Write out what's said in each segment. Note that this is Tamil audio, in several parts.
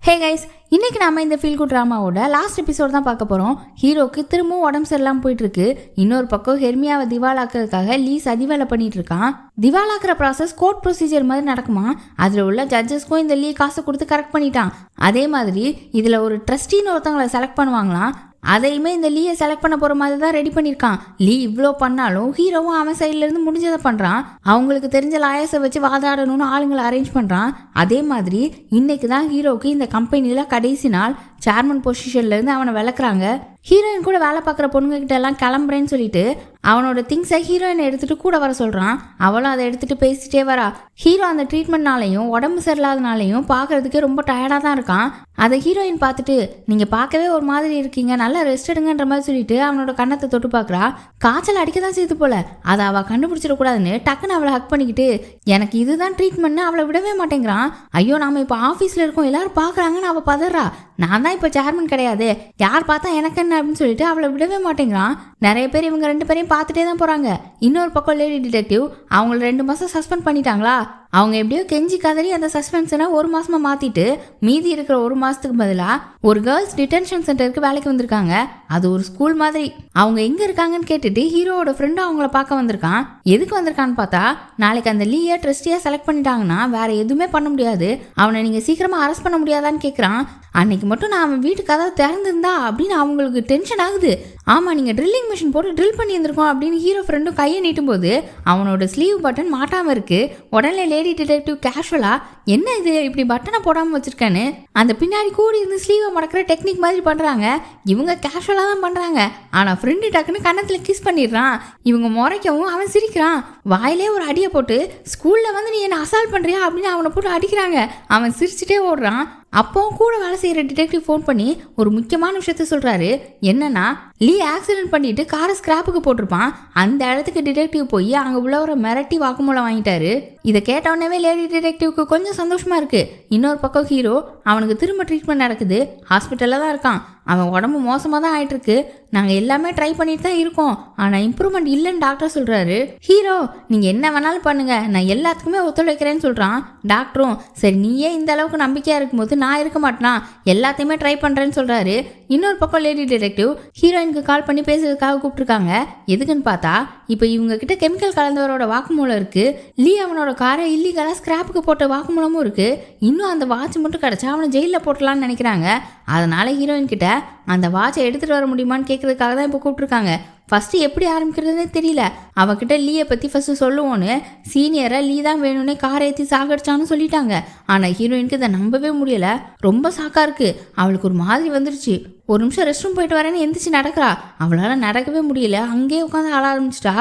ஹே கைஸ், இன்னைக்கு நாம இந்த ஃபீல் குட் ட்ராமாவோட லாஸ்ட் எபிசோட் தான் பார்க்க போறோம். ஹீரோக்கு திரும்பவும் உடம்பு சரியில்லாம போயிட்டு இருக்கு. இன்னொரு பக்கம் ஹெர்மியாவை திவாலாக்குறதுக்காக லீ சதிவேலை பண்ணிட்டு இருக்கான். திவாலாக்குற ப்ராசஸ் கோர்ட் ப்ரொசீஜர் மாதிரி நடக்குமா? அதுல உள்ள ஜட்ஜஸ்க்கும் இந்த லீ காசை கொடுத்து கரெக்ட் பண்ணிட்டான். அதே மாதிரி இதுல ஒரு ட்ரஸ்டின்னு ஒருத்தவங்களை செலக்ட் பண்ணுவாங்களாம். அதையுமே இந்த லீயை செலக்ட் பண்ண போற மாதிரி தான் ரெடி பண்ணியிருக்கான். லீ இவ்வளோ பண்ணாலும் ஹீரோவும் அவன் சைட்ல இருந்து முடிஞ்சதை பண்றான். அவங்களுக்கு தெரிஞ்ச லாயர்ஸை வச்சு வாதாடணும்னு ஆளுங்களை அரேஞ்ச் பண்றான். அதே மாதிரி இன்னைக்கு தான் ஹீரோவுக்கு இந்த கம்பெனியில கடைசி நாள். சேர்மன் பொசிஷன்ல இருந்து அவனை விளக்குறாங்க. ஹீரோயின் கூட வேலை பார்க்குற பொண்ணுங்க கிட்ட எல்லாம் கிளம்புறேன்னு சொல்லிட்டு அவனோட திங்ஸை ஹீரோயினை எடுத்துட்டு கூட வர சொல்றான். அவளும் அதை எடுத்துட்டு பேசிட்டே வரா. ஹீரோ அந்த ட்ரீட்மெண்ட்னாலையும் உடம்பு சரியில்லாதனாலையும் பார்க்கறதுக்கே ரொம்ப டயர்டாக தான் இருக்கான். அதை ஹீரோயின் பார்த்துட்டு நீங்க பார்க்கவே ஒரு மாதிரி இருக்கீங்க, நல்லா ரெஸ்ட் எடுங்கன்ற மாதிரி சொல்லிட்டு அவனோட கண்ணத்தை தொட்டு பார்க்குறா. காய்ச்சல் அடிக்க தான் செய்து போல. அதை அவள் கண்டுபிடிச்சிடக்கூடாதுன்னு டக்குன்னு அவளை ஹக் பண்ணிக்கிட்டு எனக்கு இதுதான் ட்ரீட்மெண்ட்னு அவளை விடவே மாட்டேங்கிறான். ஐயோ நாம இப்போ ஆஃபீஸில் இருக்கோம், எல்லாரும் பார்க்குறாங்கன்னு அவள் பதறா. நான் தான் இப்போ சேர்மன் கிடையாது, யார் பார்த்தா எனக்கு என்ன அப்படின்னு சொல்லிட்டு அவளை விடவே மாட்டேங்கிறான். நிறைய பேர் இவங்க 2 பேரையும் பார்த்துட்டே தான் போறாங்க. இன்னொரு பக்கம் லேடி டிடெக்டிவ் அவங்கள 2 மாசம் சஸ்பெண்ட் பண்ணிட்டாங்களா? அவங்க எப்படியோ கெஞ்சி கதறி அந்த சஸ்பென்ஷனை 1 மாசமா மாத்திட்டு மீதி இருக்கிற 1 மாசத்துக்கு பதிலா ஒரு கேர்ள்ஸ் டிடென்ஷன் சென்டருக்கு வேலைக்கு வந்திருக்காங்க. அது ஒரு ஸ்கூல் மாதிரி. அவங்க எங்க இருக்காங்கன்னு கேட்டுட்டு ஹீரோவோட ஃப்ரெண்டும் அவங்கள பார்க்க வந்திருக்கான். எதுக்கு வந்திருக்கான்னு பார்த்தா நாளைக்கு அந்த லீயை ட்ரஸ்டியா செலக்ட் பண்ணிட்டாங்கன்னா வேற எதுவுமே பண்ண முடியாது, அவனை நீங்க சீக்கிரமா அரெஸ்ட் பண்ண முடியாதான்னு கேட்குறான். அன்னைக்கு மட்டும் நான் அவன் வீட்டுக்கு கதவு திறந்திருந்தா அப்படின்னு அவங்களுக்கு டென்ஷன் ஆகுது. ஆமா நீங்க ட்ரில்லிங் மிஷின் போட்டு ட்ரில் பண்ணி இருந்திருக்கோம் அப்படின்னு ஹீரோ ஃப்ரெண்டும் கையை நீட்டும் போது அவனோட ஸ்லீவ் பட்டன் மாட்டாம இருக்கு. உடனே லேடி டிடெக்டிவ் கேஷுவலா என்ன இது இப்படி பட்டனை போடாம வச்சிருக்கேன்னு அந்த பின்னாடி கூடி இருந்து ஸ்லீவை மடக்கிற டெக்னிக் மாதிரி பண்றாங்க. இவங்க கேஷுவலா தான் பண்றாங்க. ஆனா ஃப்ரெண்டு டக்குன்னு கன்னத்துல கிஸ் பண்ணிடுறான். இவங்க முறைக்கவும் அவன் சிரிக்கிறான். வாயிலே ஒரு அடியை போட்டு ஸ்கூல்ல வந்து நீ என்ன அசால்ட் பண்றியா அப்படின்னு அவனை போட்டு அடிக்கிறாங்க. அவன் சிரிச்சுட்டே ஓடுறான். அப்போ கூட வேலை செய்யற டிடெக்டிவ் ஃபோன் பண்ணி ஒரு முக்கியமான விஷயத்த சொல்றாரு. என்னன்னா லீ ஆக்சிடென்ட் பண்ணிட்டு காரை ஸ்கிராப்புக்கு போட்டிருப்பான். அந்த இடத்துக்கு டிடெக்டிவ் போய் அங்க உள்ளவரை மிரட்டி வாக்குமூலம் வாங்கிட்டாரு. இதை கேட்டவுடனே லேடி டிடெக்டிவ்க்கு கொஞ்சம் சந்தோஷமா இருக்கு. இன்னொரு பக்கம் ஹீரோ அவனுக்கு திரும்ப ட்ரீட்மெண்ட் நடக்குது. ஹாஸ்பிட்டல்ல தான் இருக்கான். அவன் உடம்பு மோசமாக தான் ஆயிட்டு இருக்கு. நாங்கள் எல்லாமே ட்ரை பண்ணிட்டு தான் இருக்கோம், ஆனால் இம்ப்ரூவ்மெண்ட் இல்லைன்னு டாக்டர் சொல்கிறாரு. ஹீரோ நீங்கள் என்ன வேணாலும் பண்ணுங்க, நான் எல்லாத்துக்குமே ஒத்துழைக்கிறேன்னு சொல்கிறான். டாக்டரும் சரி நீயே இந்த அளவுக்கு நம்பிக்கையாக இருக்கும்போது நான் இருக்க மாட்டேனா, எல்லாத்தையுமே ட்ரை பண்ணுறேன்னு சொல்கிறாரு. இன்னொரு பக்கம் லேடி டிடெக்டிவ் ஹீரோயினுக்கு கால் பண்ணி பேசுறதுக்காக கூப்பிட்டுருக்காங்க. எதுக்குன்னு பார்த்தா இப்போ இவங்க கிட்ட கெமிக்கல் கலந்தவரோட வாக்குமூலம் இருக்கு. லீ அவனோட காரை இல்லீகலாக ஸ்கிராப்புக்கு போட்ட வாக்குமூலமும் இருக்கு. இன்னும் அந்த வாட்ச் மட்டும் கிடச்சா அவனை ஜெயிலில் போட்டலான்னு நினைக்கிறாங்க. அதனால ஹீரோயின் கிட்ட அந்த வாட்சை எடுத்துகிட்டு வர முடியுமான்னு கேட்கறதுக்காக தான் இப்போ கூப்பிட்டுருக்காங்க. ஃபஸ்ட்டு எப்படி ஆரம்பிக்கிறதுனே தெரியல. அவகிட்ட லீயை பற்றி ஃபஸ்ட்டு சொல்லுவோன்னு சீனியரை லீ தான் வேணும்னே காரை ஏற்றி சாகடிச்சான்னு சொல்லிட்டாங்க. ஆனால் ஹீரோயினுக்கு இதை நம்பவே முடியலை. ரொம்ப சாக்கா இருக்குது. அவளுக்கு ஒரு மாதிரி வந்துருச்சு. ஒரு நிமிஷம் ரெஸ்ட் ரூம் போயிட்டு வரேன்னு எந்திரிச்சு நடக்கிறா. அவளால் நடக்கவே முடியல. அங்கேயே உட்காந்து ஆள ஆரம்பிச்சிட்டா.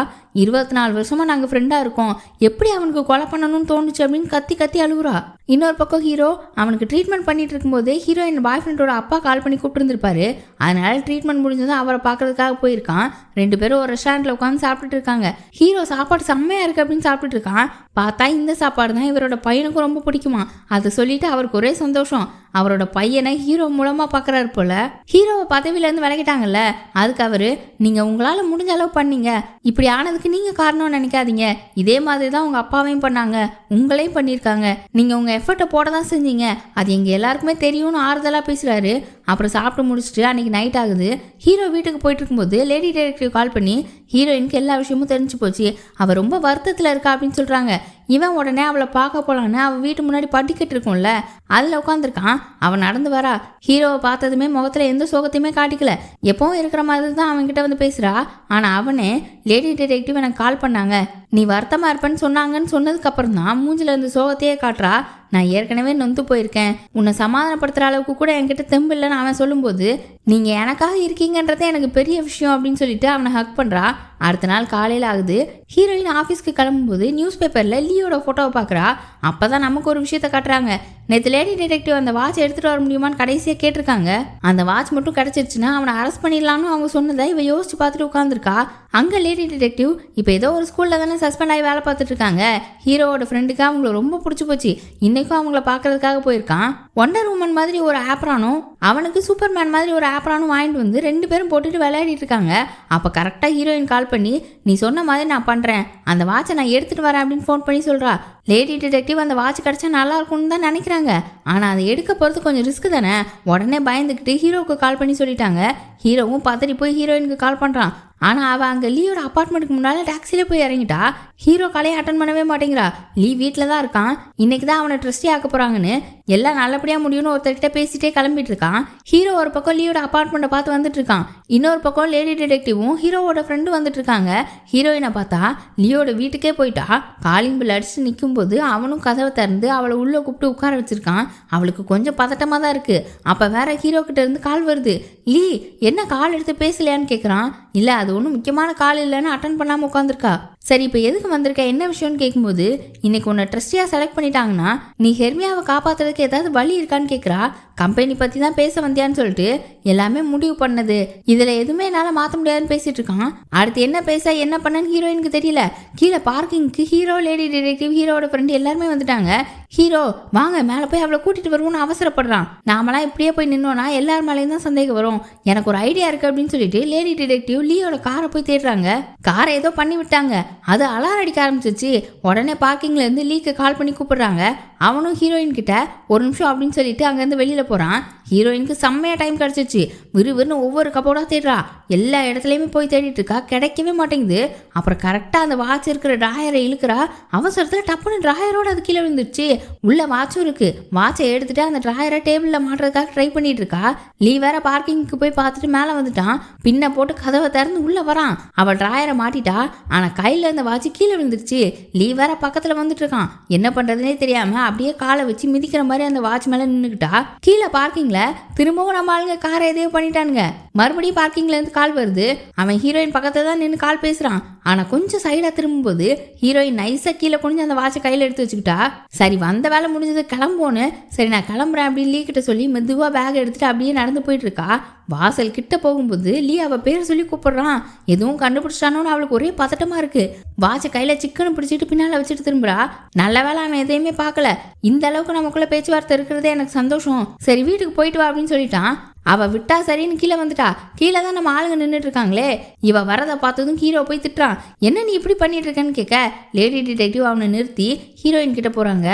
24 வருஷமா நாங்கள் ஃப்ரெண்டாக இருக்கோம், எப்படி அவனுக்கு கொலை பண்ணணும்னு தோணுச்சு அப்படின்னு கத்தி கத்தி அழுகுறா. இன்னொரு பக்கம் ஹீரோ அவனுக்கு ட்ரீட்மெண்ட் பண்ணிட்டு இருக்கும்போதே ஹீரோயின் பாய் ஃப்ரெண்டோட அப்பா கால் பண்ணி கூப்பிட்டுருந்துருப்பாரு. அதனால ட்ரீட்மெண்ட் முடிஞ்சதும் அவரை பார்க்கறதுக்காக போயிருக்கான். 2 பேரும் ஒரு ரெஸ்டாரண்ட்ல உட்காந்து சாப்பிட்டுட்டு இருக்காங்க. ஹீரோ சாப்பாடு செம்மையா இருக்கு அப்படின்னு சாப்பிட்டுட்டு இருக்கான். பார்த்தா இந்த சாப்பாடு தான் இவரோட பையனுக்கும் ரொம்ப பிடிக்குமா. அதை சொல்லிட்டு அவருக்கு ஒரே சந்தோஷம். அவரோட பையனை ஹீரோ மூலமா பார்க்கறாரு போல. ஹீரோவை பதவியிலேருந்து விலகிட்டாங்கல்ல, அதுக்கு அவரு நீங்க உங்களால முடிஞ்ச அளவு பண்ணீங்க, இப்படி ஆனதுக்கு நீங்க காரணம்னு நினைக்காதீங்க, இதே மாதிரி தான் உங்க அப்பாவையும் பண்ணாங்க, உங்களையும் பண்ணியிருக்காங்க, நீங்க உங்க எஃபர்ட்டை போட தான் செஞ்சீங்க, அது எங்க எல்லாருக்குமே தெரியும்னு ஆறுதலா பேசுறாரு. அப்புறம் சாப்பிட்டு முடிச்சுட்டு அன்னைக்கு நைட் ஆகுது. ஹீரோ வீட்டுக்கு போயிட்டு இருக்கும்போது லேடி டிடெக்டிவ் கால் பண்ணி ஹீரோயினுக்கு எல்லா விஷயமும் தெரிஞ்சு போச்சு. அவள் ரொம்ப வருத்தத்தில் இருக்கா அப்படின்னு சொல்றாங்க. இவன் உடனே அவளை பார்க்க போலான்னு அவள் வீட்டு முன்னாடி படிக்கட்டு இருக்கும்ல, அதில் உட்காந்துருக்கான். அவன் நடந்து வரா. ஹீரோவை பார்த்ததுமே முகத்துல எந்த சோகத்தையுமே காட்டிக்கல. எப்பவும் இருக்கிற மாதிரி தான் அவன்கிட்ட வந்து பேசுறா. ஆனா அவனே லேடி டிடெக்டிவ் எனக்கு கால் பண்ணாங்க, நீ வருத்தமா இருப்பேன்னு சொன்னாங்கன்னு சொன்னதுக்கு அப்புறம் தான் மூஞ்சில இருந்து சோகத்தையே காட்டுறா. நான் ஏற்கனவே நொந்து போயிருக்கேன், உன்னை சமாதானப்படுத்துற அளவுக்கு கூட என்கிட்ட தெம்பு இல்லைன்னு அவன் சொல்லும்போது நீங்க எனக்காக இருக்கீங்கன்றதே எனக்கு பெரிய விஷயம் அப்படின்னு சொல்லிட்டு அவனை ஹக் பண்றா. அடுத்த நாள் காலையில் ஆகுது. ஹீரோயின் ஆஃபீஸ்க்கு கிளம்பும்போது நியூஸ் பேப்பரில் லீயோட ஃபோட்டோவை பார்க்குறா. அப்போ தான் நமக்கு ஒரு விஷயத்த காட்டுறாங்க. நேற்று லேடி டிடெக்டிவ் அந்த வாட்ச் எடுத்துகிட்டு வர முடியுமான்னு கடைசியாக கேட்டிருக்காங்க. அந்த வாட்ச் மட்டும் கிடச்சிருச்சுன்னா அவனை அரெஸ்ட் பண்ணிடலான்னு அவங்க சொன்னதை இவ யோசிச்சு பார்த்துட்டு உட்காந்துருக்கா. அங்கே லேடி டிடெக்டிவ் இப்போ ஏதோ ஒரு ஸ்கூலில் தானே சஸ்பெண்ட் ஆகி வேலை பார்த்துட்டு இருக்காங்க. ஹீரோவோட ஃப்ரெண்டுக்கு அவங்கள ரொம்ப பிடிச்சி போச்சு. இன்றைக்கும் அவங்கள பார்க்கறதுக்காக போயிருக்கான். ஒண்டர் உமன் மாதிரி ஒரு ஆப்ரானும் அவனுக்கு சூப்பர்மேன் மாதிரி ஒரு ஆப்ரானும் வாங்கிட்டு வந்து 2 பேரும் போட்டுட்டு விளையாடிட்டு இருக்காங்க. அப்போ கரெக்டாக ஹீரோயின் கால் பண்ணி நீ சொன்ன மாதிரி நான் பண்ணுறேன், அந்த வாட்சை நான் எடுத்துகிட்டு வரேன் அப்படின்னு ஃபோன் பண்ணி சொல்கிறா. லேடி டிடெக்டிவ் அந்த வாட்ச் கிடச்சா நல்லா இருக்கும்னு தான் நினைக்கிறாங்க. ஆனால் அதை எடுக்க போகிறது கொஞ்சம் ரிஸ்க் தானே. உடனே பயந்துக்கிட்டு ஹீரோவுக்கு கால் பண்ணி சொல்லிட்டாங்க. ஹீரோவும் பதறி போய் ஹீரோயினுக்கு கால் பண்ணுறான். ஆனால் அவள் அங்கே லீயோட அப்பார்ட்மெண்ட்டுக்கு முன்னால் டாக்ஸிலே போய் இறங்கிட்டா. ஹீரோ காலையை அட்டன் பண்ணவே மாட்டேங்கிறா. லீ வீட்டில் தான் இருக்கான். இன்னைக்கு தான் அவனை ட்ரஸ்டி ஆக்க போகிறாங்கன்னு எல்லாம் நல்லபடியாக முடியும்னு ஒருத்தர்கிட்ட பேசிட்டே கிளம்பிட்டு இருக்கான். ஹீரோ ஒரு பக்கம் லீயோட அப்பார்ட்மெண்ட்டை பார்த்து வந்துட்டு இருக்கான். இன்னொரு பக்கம் லேடி டிடெக்டிவும் ஹீரோவோட ஃப்ரெண்டு வந்துட்டு இருக்காங்க. ஹீரோயினை பார்த்தா லியோட வீட்டுக்கே போயிட்டா. காலிங் பில் அடிச்சு நிற்கும்போது அவனும் கதவை திறந்து அவளை உள்ளே கூப்பிட்டு உட்கார வச்சிருக்கான். அவளுக்கு கொஞ்சம் பதட்டமாக தான் இருக்குது. அப்போ வேற ஹீரோ கிட்ட இருந்து கால் வருது. லீ என்ன கால் எடுத்து பேசலையான்னு கேட்குறான். இல்லை அது ஒன்றும் முக்கியமான கால் இல்லைன்னு அட்டன் பண்ணாமல் உட்காந்துருக்கா. சரி இப்போ எதுக்கு வந்திருக்க, என்ன விஷயம்னு கேட்கும்போது இன்னைக்கு உன்னை ட்ரஸ்டியாக செலக்ட் பண்ணிட்டாங்கன்னா நீ ஹெர்மியாவை காப்பாற்றுறதுக்கு ஏதாவது வழி இருக்கான்னு கேட்குறா. கம்பெனி பற்றி தான் பேச வந்தியான்னு சொல்லிட்டு எல்லாமே முடிவு பண்ணது, இதில் எதுவுமே என்னால் மாற்ற முடியாதுன்னு பேசிட்டு இருக்கான். அடுத்து என்ன பேச என்ன பண்ணன்னு ஹீரோயினுக்கு தெரியல. கீழே பார்க்கிங்க்கு ஹீரோ, லேடி டிடெக்டிவ், ஹீரோட ஃப்ரெண்டு எல்லாருமே வந்துட்டாங்க. ஹீரோ வாங்க மேலே போய் அவளை கூட்டிகிட்டு வருவோம்னு அவசரப்படுறான். நாமலாம் இப்படியே போய் நின்னோன்னா எல்லார் மேலேயும் தான் சந்தேகம் வரும். எனக்கு ஒரு ஐடியா இருக்குது அப்படின்னு சொல்லிட்டு லேடி டிடெக்டிவ் லீயோட காரை போய் தேடுறாங்க. காரை ஏதோ பண்ணி விட்டாங்க, அது அலாரம் அடிக்க ஆரம்பிச்சிச்சு. உடனே பார்க்கிங்ல இருந்து லீக்கு கால் பண்ணி கூப்பிடுறாங்க. அவனும் ஹீரோயின் கிட்ட ஒரு நிமிஷம் அப்படின்னு சொல்லிட்டு அங்கேருந்து வெளியில் போகிறான். ஹீரோயினுக்கு செம்மையாக டைம் கிடச்சிச்சு. விறுவிறுன்னு ஒவ்வொரு கப்போடாக தேடுறா. எல்லா இடத்துலையுமே போய் தேடிட்டு இருக்கா, கிடைக்கவே மாட்டேங்குது. அப்புறம் கரெக்டாக அந்த வாட்ச் இருக்கிற ட்ராயரை இழுக்கிறா. அவசரத்தில் டப்புன்னு ட்ராயரோட அது கீழே விழுந்துருச்சு. உள்ள வாட்சும் இருக்கு. வாட்சை எடுத்துட்டு அந்த ட்ராயரை டேபிளில் மாட்டுறதுக்காக ட்ரை பண்ணிட்டு இருக்கா. லீ வேற பார்க்கிங்க்கு போய் பார்த்துட்டு மேலே வந்துட்டான். பின்ன போட்டு கதவை திறந்து உள்ளே வரான். அவள் ட்ராயரை மாட்டிட்டா. ஆனால் கையில் அந்த வாட்ச் கீழே விழுந்துருச்சு. லீ வேற பக்கத்தில் வந்துட்டு இருக்கான். என்ன பண்ணுறதுனே தெரியாமல் அப்படியே காலை வச்சு மிதிக்கிற மாதிரி அந்த வாட்ச் மேலே நின்றுக்கிட்டா. கீழே பார்க்கிங்ல திரும்பவும் நம்ம ஆளுங்க காரை எதையோ பண்ணிட்டானுங்க. மறுபடியும் பார்க்கிங்ல இருந்து கால் வருது. அவன் ஹீரோயின் பக்கத்துல தான் நின்று கால் பேசுறான். ஆனா கொஞ்சம் சைடா திரும்பும்போது ஹீரோயின் நைஸா கீழே குனிஞ்சு அந்த வாட்சை கையில எடுத்து வச்சுக்கிட்டா. சரி வந்த வேலை முடிஞ்சது கிளம்போன்னு, சரி நான் கிளம்புறேன் அப்படின்னு லீ கிட்ட சொல்லி மெதுவா பேக் எடுத்துட்டு அப்படியே நடந்து போயிட்டு இருக்கா. வாசல் கிட்ட போகும்போது லீ அவ பேர் சொல்லி கூப்பிடுறான். எதுவும் கண்டுபிடிச்சிட்டானோன்னு அவளுக்கு ஒரே பதட்டமா இருக்கு. வாட்சை கையில சிக்கனை பிடிச்சிட்டு பின்னால வச்சுட்டு திரும்புறா. நல்ல வேலை அவன் எதையுமே பார்க்கல. இந்த அளவுக்கு நமக்குள்ள பேச்சுவார்த்தை இருக்கிறதே எனக்கு சந்தோஷம். சரி வீட்டுக்கு போயிட்டு வா அப்படின்னு சொல்லிட்டான். அவ விட்டா சரின்னு கீழே வந்துட்டா. கீழே தான் நம்ம ஆளுங்க நின்றுட்டு இருக்காங்களே. இவ வரதை பார்த்ததும் ஹீரோ போய் திட்டுறான். என்ன நீ இப்படி பண்ணிட்டு இருக்கேன்னு கேட்க லேடி டிடெக்டிவ் அவனை நிறுத்தி ஹீரோயின் கிட்ட போறாங்க.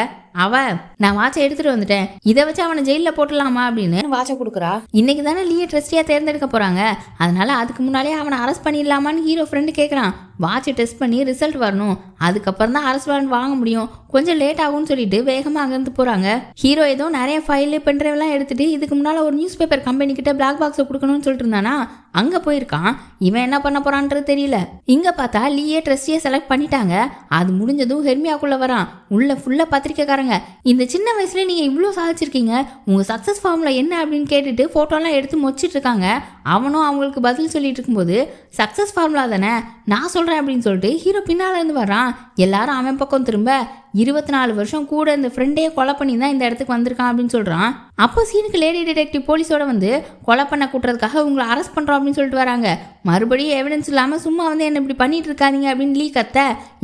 நான் வாட்சை எடுத்துட்டு வந்துட்டேன், இதை வச்சு அவனை ஜெயிலில் போட்டுடலாமா அப்படின்னு வாட்சை கொடுக்குறா. இன்னைக்கு தானே லீயை ட்ரஸ்டியா தேர்ந்தெடுக்க போறாங்க, அதனால அதுக்கு முன்னாலே அவனை அரெஸ்ட் பண்ணிடலாமான்னு ஹீரோ ஃப்ரெண்டு கேட்குறான். வாட்சை டெஸ்ட் பண்ணி ரிசல்ட் வரணும், அதுக்கப்புறம் தான் அரெஸ்ட் வாரண்ட் வாங்க முடியும், கொஞ்சம் லேட் ஆகும்னு சொல்லிட்டு வேகமாக அங்கேருந்து போகிறாங்க. ஹீரோ ஏதோ நிறைய ஃபைலு பென்ட்ரைவ்லாம் எடுத்துகிட்டு இதுக்கு முன்னால் ஒரு நியூஸ் பேப்பர் கம்பெனிக்கிட்ட பிளாக் பாக்ஸை கொடுக்கணும்னு சொல்லிட்டு இருந்தானா, அங்கே போயிருக்கான். இவன் என்ன பண்ண போகிறான்றது தெரியல. இங்கே பார்த்தா லீயே ட்ரஸ்டியை செலக்ட் பண்ணிட்டாங்க. அது முடிஞ்சதும் ஹெர்மியாக்குள்ளே வரான். உள்ள ஃபுல்லாக பத்திரிக்கைக்காரங்க, இந்த சின்ன வயசுல நீங்கள் இவ்வளோ சாதிச்சிருக்கீங்க, உங்கள் சக்ஸஸ் ஃபார்ம்ல என்ன அப்படின்னு கேட்டுட்டு ஃபோட்டோலாம் எடுத்து மொச்சிட்டு இருக்காங்க. அவனும் அவங்களுக்கு பதில் சொல்லிட்டு இருக்கும்போது சக்ஸஸ் ஃபார்முலா தானே நான் சொல்கிறேன் அப்படின்னு சொல்லிட்டு ஹீரோ பின்னால் இருந்து வரான். எல்லாரும் அவன் பக்கம் திரும்ப 24 வருஷம் கூட இந்த ஃப்ரெண்டையே கொலை பண்ணி தான் இந்த இடத்துக்கு வந்திருக்கான் அப்படின்னு சொல்கிறான். அப்போ சீனுக்கு லேடி டிடெக்டிவ் போலீஸோட வந்து கொலை பண்ண கூட்டுறதுக்காக உங்களை அரெஸ்ட் பண்ணுறோம் அப்படின்னு சொல்லிட்டு வராங்க. மறுபடியும் எவிடன்ஸ் இல்லாமல் சும்மா வந்து என்ன இப்படி பண்ணிட்டு இருக்காதீங்க அப்படின்னு லீ கத்த.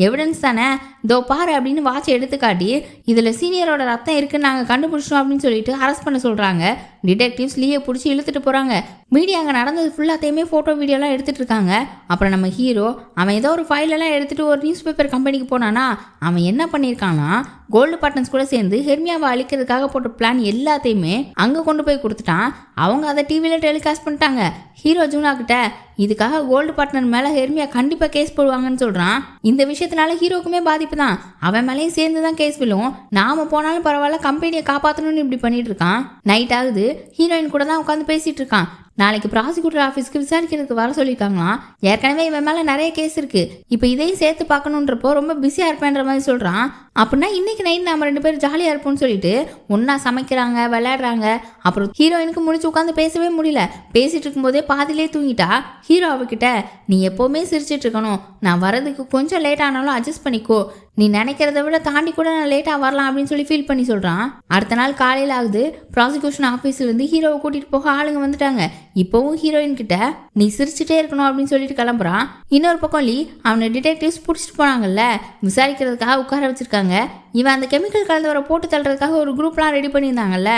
எவிடன்ஸ் தானே இதோ பாரு அப்படின்னு வாட்சை எடுத்து காட்டி இதில் சீனியரோட ரத்தம் இருக்குன்னு நாங்கள் கண்டுபிடிச்சோம் அப்படின்னு சொல்லிட்டு அரெஸ்ட் பண்ண சொல்கிறாங்க. டிடெக்டிவ்ஸ் லீயை பிடிச்சி இழுத்துட்டு போகிறாங்க. மீடியா அங்கே நடந்தது ஃபுல்லாத்தையுமே ஃபோட்டோ வீடியோலாம் எடுத்துகிட்டு இருக்காங்க. அப்புறம் நம்ம ஹீரோ அவன் ஏதோ ஒரு ஃபைலெல்லாம் எடுத்துகிட்டு ஒரு நியூஸ் பேப்பர் கம்பெனிக்கு போனானா, அவன் என்ன பண்ணியிருக்கான்னா கோல்டு பார்ட்னர்ஸ் கூட சேர்ந்து ஹெர்மியாவை அழிக்கிறதுக்காக போட்ட பிளான் எல்லாத்தையுமே அங்கே கொண்டு போய் கொடுத்துட்டான். அவங்க அதை டிவியில் டெலிகாஸ்ட் பண்ணிட்டாங்க. ஹீரோ ஜூனா கிட்ட இதுக்காக கோல்டு பார்ட்னர் மேலே ஹெர்மியா கண்டிப்பாக கேஸ் போடுவாங்கன்னு சொல்கிறான். இந்த விஷயத்தினால ஹீரோக்குமே பாதிப்பு தான். அவன் மேலேயும் சேர்ந்து தான் கேஸ் விழும். நாம போனாலும் பரவாயில்ல, கம்பெனியை காப்பாற்றணும்னு இப்படி பண்ணிட்டு இருக்கான். நைட் ஆகுது. ஹீரோயின் கூட தான் உட்காந்து பேசிட்டு இருக்கான். நாளைக்கு ப்ராசிக்யூட்டர் ஆஃபீஸ்க்கு விசாரிக்கிறதுக்கு வர சொல்லியிருக்காங்களாம். ஏற்கனவே இவன் மேலே நிறைய கேஸ் இருக்கு, இப்போ இதையும் சேர்த்து பார்க்கணுன்றப்போ ரொம்ப பிஸியாக இருப்பேன்ற மாதிரி சொல்கிறான். அப்படின்னா இன்னைக்கு நைட் நம்ம 2 பேரும் ஜாலியாக இருப்போம்னு சொல்லிட்டு ஒன்றா சமைக்கிறாங்க, விளையாடுறாங்க. அப்புறம் ஹீரோயினுக்கு முடிச்சு உட்காந்து பேசவே முடியல. பேசிட்டு இருக்கும்போதே பாதிலே தூங்கிட்டா. ஹீரோ அவகிட்ட நீ எப்போவுமே சிரிச்சிட்டு இருக்கணும், நான் வரதுக்கு கொஞ்சம் லேட் ஆனாலும் அட்ஜஸ்ட் பண்ணிக்கோ, நீ நினைக்கிறத விட தாண்டி கூட நான் லேட்டாக வரலாம் அப்படின்னு சொல்லி ஃபீல் பண்ணி சொல்கிறான். அடுத்த நாள் காலையில் ஆகுது. ப்ராசிக்யூஷன் ஆஃபீஸ்லேருந்து ஹீரோவை கூட்டிகிட்டு போக ஆளுங்க வந்துட்டாங்க. இப்போவும் ஹீரோயின் கிட்ட நீ சிரிச்சுட்டே இருக்கணும் அப்படின்னு சொல்லிட்டு கிளம்புறான். இன்னொரு பக்கம் லீ அவனை டிடெக்டிவ்ஸ் பிடிச்சிட்டு போனாங்கல்ல, விசாரிக்கிறதுக்காக உட்கார வச்சிருக்காங்க. இவன் அந்த கெமிக்கல் கலந்தவரை போட்டு தள்ளுறதுக்காக ஒரு குரூப்லாம் ரெடி பண்ணியிருந்தாங்கல்ல,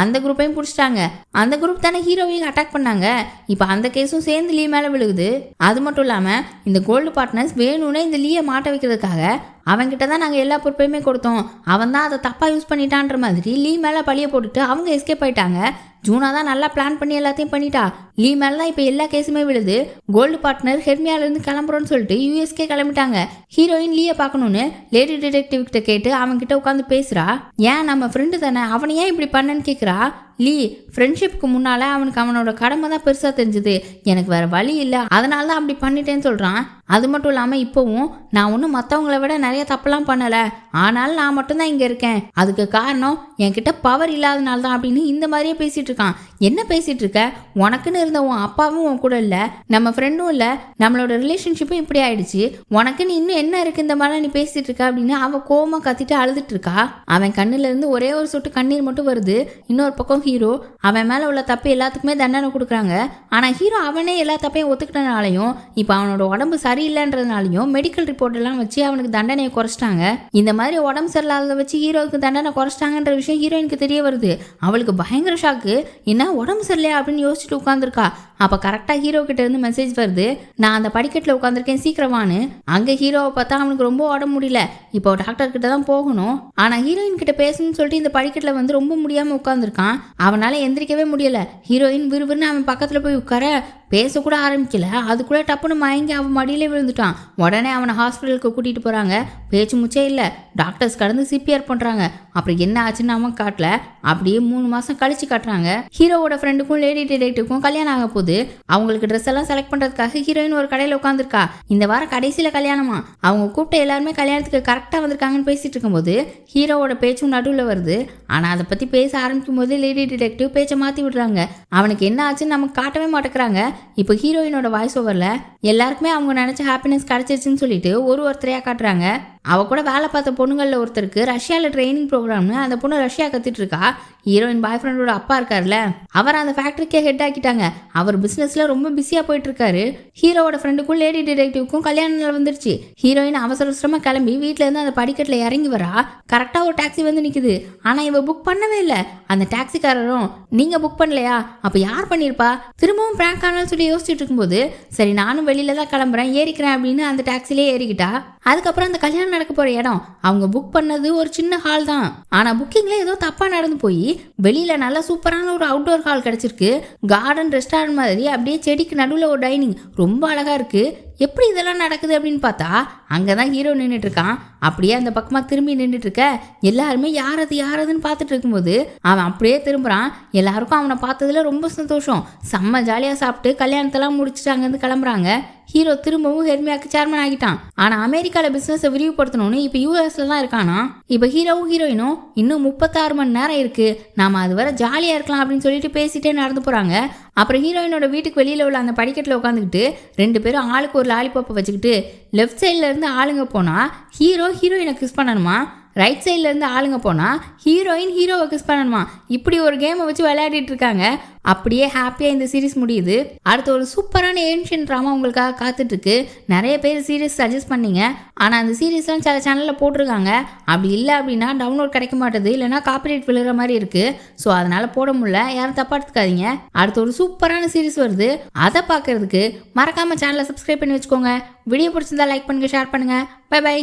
அந்த குரூப்பையும் பிடிச்சிட்டாங்க. அந்த குரூப் தானே ஹீரோவையும் அட்டாக் பண்ணாங்க. இப்போ அந்த கேஸும் சேர்ந்து லீ மேலே விழுகுது. அது மட்டும் இல்லாமல் இந்த கோல்டு பார்ட்னர்ஸ் வேணும்னே இந்த லீயை மாட்ட வைக்கிறதுக்காக அவன்கிட்ட தான் நாங்கள் எல்லா பொறுப்பையுமே கொடுத்தோம், அவன் தான் அதை தப்பாக யூஸ் பண்ணிட்டான்ற மாதிரி லீ மேலே பழிய போட்டுட்டு அவங்க எஸ்கேப் ஆயிட்டாங்க. ஜூனா தான் நல்லா பிளான் பண்ணி எல்லாத்தையும் பண்ணிட்டா. லீ மேலே தான் இப்போ எல்லா கேஸுமே விழுது. கோல்டு பார்ட்னர் ஹெர்மியாலேருந்து கிளம்புறோன்னு சொல்லிட்டு யூஎஸ்கே கிளம்பிட்டாங்க. ஹீரோயின் லீயை பார்க்கணுன்னு லேடி டிடெக்டிவ் கிட்ட கேட்டு அவன்கிட்ட உட்காந்து பேசுகிறா. ஏன் நம்ம ஃப்ரெண்டு தானே, அவனை ஏன் இப்படி பண்ணன்னு கேட்குறா. லீ ஃப்ரெண்ட்ஷிப்புக்கு முன்னால் அவனுக்கு அவனோட கடமை தான் பெருசாக தெரிஞ்சுது, எனக்கு வேறு வழி இல்லை, அதனால தான் அப்படி பண்ணிட்டேன்னு சொல்கிறான். அது மட்டும் இல்லாமல் இப்போவும் நான் ஒன்றும் மற்றவங்கள விட நிறைய தப்பெல்லாம் பண்ணலை, ஆனாலும் நான் மட்டும்தான் இங்கே இருக்கேன், அதுக்கு காரணம் என்கிட்ட பவர் இல்லாதனால தான் அப்படின்னு இந்த மாதிரியே பேசிகிட்டு இருக்கான். என்ன பேசிகிட்டு இருக்க, உனக்குன்னு இருந்த உன் அப்பாவும் உன் கூட இல்லை, நம்ம ஃப்ரெண்டும் இல்லை, நம்மளோட ரிலேஷன்ஷிப்பும் இப்படி ஆயிடுச்சு, உனக்குன்னு இன்னும் என்ன இருக்குது இந்த மாதிரிலாம் நீ பேசிகிட்டு இருக்க அப்படின்னு அவன் கோவமாக கத்திட்டு அழுதுட்டு இருக்கா. அவன் கண்ணுலேருந்து ஒரே ஒரு சொட்டு கண்ணீர் மட்டும் வருது. இன்னொரு பக்கம் ஹீரோ அவன் மேலே உள்ள தப்பு எல்லாத்துக்குமே தண்டனை கொடுக்குறாங்க. ஆனால் ஹீரோ அவனே எல்லா தப்பையும் ஒத்துக்கிட்டனாலையும் இப்போ அவனோட உடம்பு சரியில்லைன்றதுனாலையும் மெடிக்கல் ரிப்போர்ட் எல்லாம் வச்சு அவனுக்கு தண்டனையை குறைச்சிட்டாங்க. இந்த மாதிரி உடம்பு சரியில்லாத வச்சு ஹீரோவுக்கு தண்டனை குறைச்சிட்டாங்கன்ற விஷயம் ஹீரோயினுக்கு தெரிய வருது. அவளுக்கு பயங்கர ஷாக்கு. என்ன உடம்பு சரியில்லையா அப்படின்னு யோசிச்சுட்டு உட்காந்துருக்கா. அப்போ கரெக்டாக ஹீரோ கிட்ட இருந்து மெசேஜ் வருது, நான் அந்த படிக்கட்டில் உட்காந்துருக்கேன் சீக்கிரமானு. அங்கே ஹீரோவை பார்த்தா அவனுக்கு ரொம்ப உடம்பு முடியல, இப்போ டாக்டர் கிட்ட தான் போகணும். ஆனால் ஹீரோயின் கிட்ட பேசணும்னு சொல்லிட்டு இந்த படிக்கட்டில் வந்து ரொம்ப முடியாமல் உட்காந்துருக்கான். அவனால் எந்திரிக்கவே முடியல. ஹீரோயின் விறுவிறுன்னு அவன் பக்கத்தில் போய் உட்கார பேசக்கூட ஆரம்பிக்கல. அதுக்குள்ளே டப்புன்னு மயங்கி அவன் மடியிலே விழுந்துட்டான். உடனே அவனை ஹாஸ்பிட்டலுக்கு கூட்டிகிட்டு போகிறாங்க. பேச்சு முச்சே இல்லை. டாக்டர்ஸ் கடந்து சிபிஆர் பண்ணுறாங்க. அப்புறம் என்ன ஆச்சுன்னு அவன் காட்டல, அப்படியே 3 மாதம் கழிச்சு காட்டுறாங்க. ஹீரோவோட ஃப்ரெண்டுக்கும் லேடி டிடெக்டிவ்க்கும் கல்யாணம் ஆக போகுது. அவங்களுக்கு ட்ரெஸ் எல்லாம் செலக்ட் பண்ணுறதுக்காக ஹீரோயின் ஒரு கடையில் உட்காந்துருக்கா. இந்த வாரம் கடைசியில் கல்யாணமா. அவங்க கூப்பிட்ட எல்லாருமே கல்யாணத்துக்கு கரெக்டாக வந்திருக்காங்கன்னு பேசிட்டு இருக்கும்போது ஹீரோவோட பேச்சும் நடுவில் வருது. ஆனால் அதை பற்றி பேச ஆரம்பிக்கும் போது லேடி டிடெக்டிவ் பேச்சை மாற்றி விடுறாங்க. அவனுக்கு என்ன ஆச்சுன்னு நமக்கு காட்டவே மாட்டேங்கிறாங்க. இப்போ ஹீரோயினோட வாய்ஸ் ஓவரில் எல்லாருக்குமே அவங்க நினச்ச ஹாப்பினஸ் கிடச்சிருச்சுன்னு சொல்லிட்டு ஒருத்தரையாக காட்டுறாங்க. அவ கூட வேலை பார்த்த பொண்ணுங்களில் ஒருத்தருக்கு ரஷ்யாவில் ட்ரைனிங் ப்ரோக்ராம்னு அந்த பொண்ணு ரஷ்யா கற்றுட்டு இருக்கா. ஹீரோயின் பாய் ஃப்ரெண்டோட அப்பா இருக்கார்ல, அவர் அந்த ஃபேக்ட்ரிக்கே ஹெட் ஆக்கிட்டாங்க. அவர் பிஸ்னஸில் ரொம்ப பிஸியாக போயிட்டு இருக்காரு. ஹீரோவோட ஃப்ரெண்டுக்கும் லேடி டிடெக்டிவ்க்கும் கல்யாணம் வந்துருச்சு. ஹீரோயின் அவசரமாக கிளம்பி வீட்டிலேருந்து அந்த படிக்கட்டில் இறங்கி வரா. கரெக்டாக ஒரு டாக்ஸி வந்து நிற்குது. ஆனால் இவ புக் பண்ணவே இல்லை. அந்த டாக்ஸிக்காரரும் நீங்கள் புக் பண்ணலையா, அப்போ யார் பண்ணியிருப்பா, திரும்பவும் ப்ராங்க் ஆனாலும் சொல்லி யோசிச்சுட்டு இருக்கும்போது சரி நானும் வெளியில தான் கிளம்புறேன் ஏறிக்கிறேன் அப்படின்னு அந்த டாக்ஸிலே ஏறிக்கிட்டா. அதுக்கப்புறம் அந்த கல்யாணம் நடக்க போகிற இடம் அவங்க புக் பண்ணது ஒரு சின்ன ஹால் தான். ஆனால் புக்கிங்கில் ஏதோ தப்பாக நடந்து போய் வெளியில் நல்லா சூப்பரான ஒரு அவுட்டோர் ஹால் கிடச்சிருக்கு. கார்டன் ரெஸ்டாரண்ட் மாதிரி, அப்படியே செடிக்கு நடுவில் ஒரு டைனிங், ரொம்ப அழகாக இருக்குது. எப்படி இதெல்லாம் நடக்குது அப்படின்னு பார்த்தா அங்கே தான் ஹீரோ நின்றுட்டு இருக்கான். அப்படியே அந்த பக்கமாக திரும்பி நின்றுட்டு இருக்க எல்லாருமே யாரதுன்னு பார்த்துட்டு இருக்கும்போது அவன் அப்படியே திரும்புகிறான். எல்லாருக்கும் அவனை பார்த்ததுல ரொம்ப சந்தோஷம். செம்ம ஜாலியாக சாப்பிட்டு கல்யாணத்தெல்லாம் முடிச்சுட்டு அங்கேருந்து கிளம்புறாங்க. ஹீரோ திரும்பவும் ஹெர்மியாக்கு சேர்மன் ஆகிட்டான். ஆனால் அமெரிக்காவில் பிஸ்னஸை விரிவுபடுத்தணும்னு இப்போ யூஎஸ்ல தான் இருக்கானா. இப்போ ஹீரோவும் ஹீரோயினும் இன்னும் 36 மணி நேரம் இருக்குது, நாம் அது வரை ஜாலியாக இருக்கலாம் அப்படின்னு சொல்லிட்டு பேசிட்டே நடந்து போகிறாங்க. அப்புறம் ஹீரோயினோட வீட்டுக்கு வெளியில் உள்ள அந்த படிக்கட்டில் உட்காந்துக்கிட்டு 2 பேரும் ஆளுக்கு ஒரு லாலிபாப்பை வச்சுக்கிட்டு லெஃப்ட் சைடில் இருந்து ஆளுங்க போனால் ஹீரோயினை கிஸ் பண்ணணுமா, ரைட் சைடில் இருந்து ஆளுங்க போனால் ஹீரோவை கிஸ் பண்ணணுமா, இப்படி ஒரு கேமை வச்சு விளையாடிட்டு இருக்காங்க. அப்படியே ஹாப்பியாக இந்த சீரீஸ் முடியுது. அடுத்து ஒரு சூப்பரான ஏன்ஷியன் ட்ராமா உங்களுக்காக காத்துட்ருக்கு. நிறைய பேர் சீரீஸ் சஜஸ்ட் பண்ணீங்க. ஆனால் அந்த சீரீஸ்லாம் சில சேனலில் போட்டிருக்காங்க. அப்படி இல்லை அப்படின்னா டவுன்லோட் கிடைக்க மாட்டேது, இல்லைனா காப்பிரைட் விழுகிற மாதிரி இருக்குது. ஸோ அதனால் போட முடியல, யாரும் தப்பாக எடுத்துக்காதீங்க. அடுத்து ஒரு சூப்பரான சீரீஸ் வருது, அதை பார்க்குறதுக்கு மறக்காமல் சேனலை சப்ஸ்கிரைப் பண்ணி வச்சுக்கோங்க. வீடியோ பிடிச்சிருந்தா லைக் பண்ணுங்கள், ஷேர் பண்ணுங்கள். Bye by.